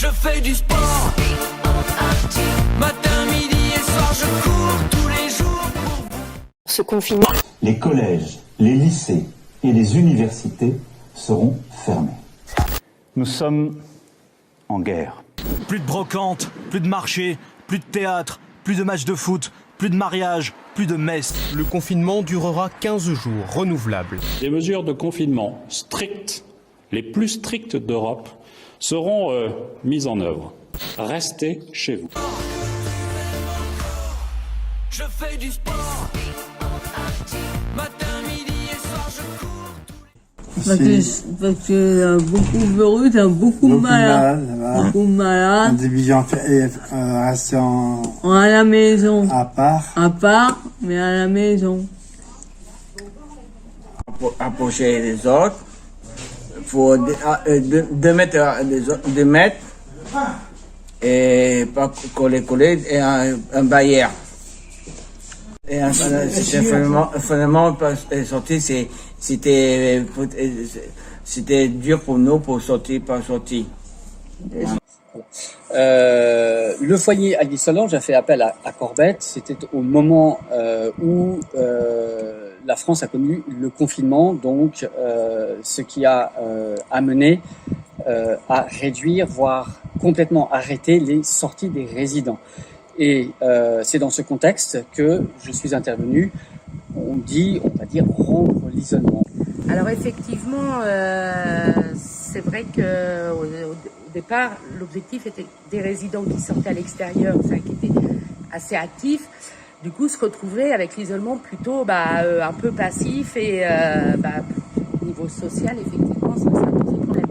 Je fais du sport. Matin, midi et soir, je cours tous les jours pour vous. Ce confinement. Les collèges, les lycées et les universités seront fermés. Nous sommes en guerre. Plus de brocante, plus de marché, plus de théâtre, plus de matchs de foot, plus de mariage, plus de messe. Le confinement durera 15 jours, renouvelable. Les mesures de confinement strictes, les plus strictes d'Europe, seront mises en œuvre. Restez chez vous. Je fais du sport. Matin, midi et soir, je cours. Parce que beaucoup de virus, beaucoup de malades. Beaucoup de malades. Rester À la maison. à part. À part, mais à la maison. Pour approcher les autres, faut 2 mètres, 2 mètres, et pas coller, et un barrière. Et c'était finalement sorti, c'était dur pour nous pour sortir, pas sortir. Le foyer Aldi Solange a fait appel à Corbett. C'était au moment où la France a connu le confinement, donc ce qui a amené à réduire, voire complètement arrêter les sorties des résidents. Et c'est dans ce contexte que je suis intervenu. On va dire, rompre l'isolement. Alors effectivement, c'est vrai que au départ, l'objectif était des résidents qui sortaient à l'extérieur, ça qui était assez actif. Du coup, se retrouver avec l'isolement plutôt un peu passif et au niveau social, effectivement, ça a posé problème.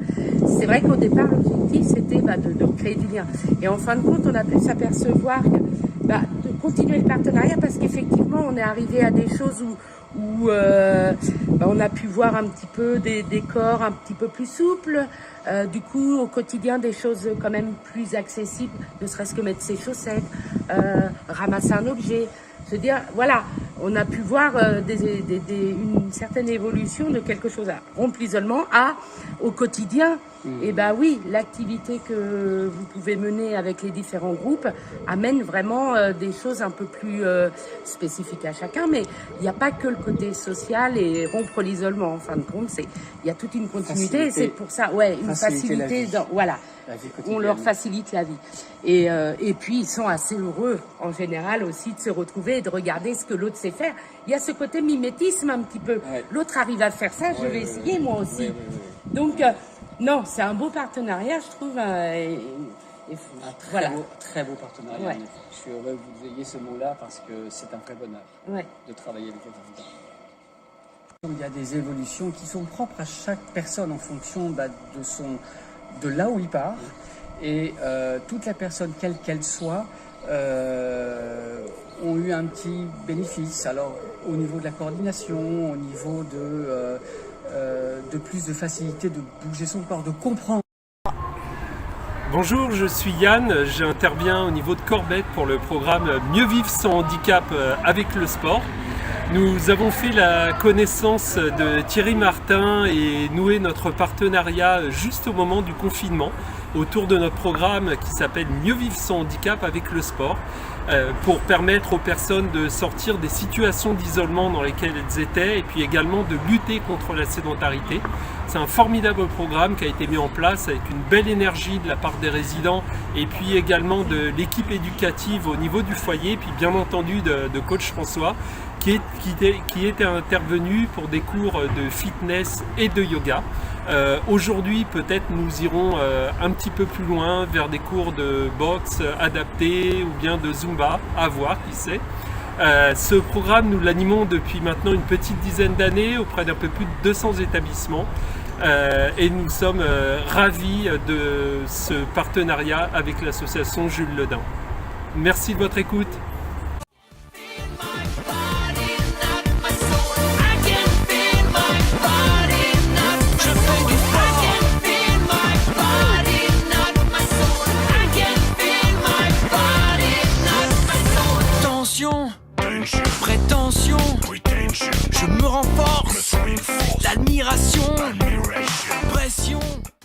C'est vrai qu'au départ, l'objectif, c'était de créer du lien. Et en fin de compte, on a pu s'apercevoir que de continuer le partenariat parce qu'effectivement, on est arrivé à des choses où on a pu voir un petit peu des décors un petit peu plus souples. Du coup, au quotidien, des choses quand même plus accessibles, ne serait-ce que mettre ses chaussettes, ramasser un objet. Je veux dire, voilà, on a pu voir une certaine évolution de quelque chose à rompre l'isolement au quotidien. Et oui, l'activité que vous pouvez mener avec les différents groupes amène vraiment des choses un peu plus spécifiques à chacun. Mais il n'y a pas que le côté social et rompre l'isolement. En fin de compte, il y a toute une continuité. Et c'est pour ça, une facilité. On leur facilite la vie. Et puis, ils sont assez heureux, en général, aussi, de se retrouver et de regarder ce que l'autre sait faire. Il y a ce côté mimétisme un petit peu. Ouais. L'autre arrive à faire ça, je vais essayer moi aussi. Donc, non, c'est un beau partenariat, je trouve. Très beau partenariat. Ouais. Je suis heureux que vous ayez ce mot-là parce que c'est un vrai bonheur de travailler avec les résidents. Il y a des évolutions qui sont propres à chaque personne en fonction de là où il part. Et toute la personne, quelle qu'elle soit, ont eu un petit bénéfice. Alors, au niveau de la coordination, au niveau de plus de facilité de bouger son corps, de comprendre. Bonjour, je suis Yann, j'interviens au niveau de Corbett pour le programme Mieux vivre sans handicap avec le sport. Nous avons fait la connaissance de Thierry Martin et noué notre partenariat juste au moment du confinement autour de notre programme qui s'appelle Mieux vivre sans handicap avec le sport pour permettre aux personnes de sortir des situations d'isolement dans lesquelles elles étaient et puis également de lutter contre la sédentarité. C'est un formidable programme qui a été mis en place avec une belle énergie de la part des résidents et puis également de l'équipe éducative au niveau du foyer, puis bien entendu de coach François qui était intervenu pour des cours de fitness et de yoga. Aujourd'hui, peut-être nous irons un petit peu plus loin vers des cours de boxe adaptés ou bien de Zumba, à voir, qui sait. Ce programme, nous l'animons depuis maintenant une petite dizaine d'années auprès d'un peu plus de 200 établissements et nous sommes ravis de ce partenariat avec l'association Jules Ledin. Merci de votre écoute. Prétention, je me renforce, l'admiration, pression.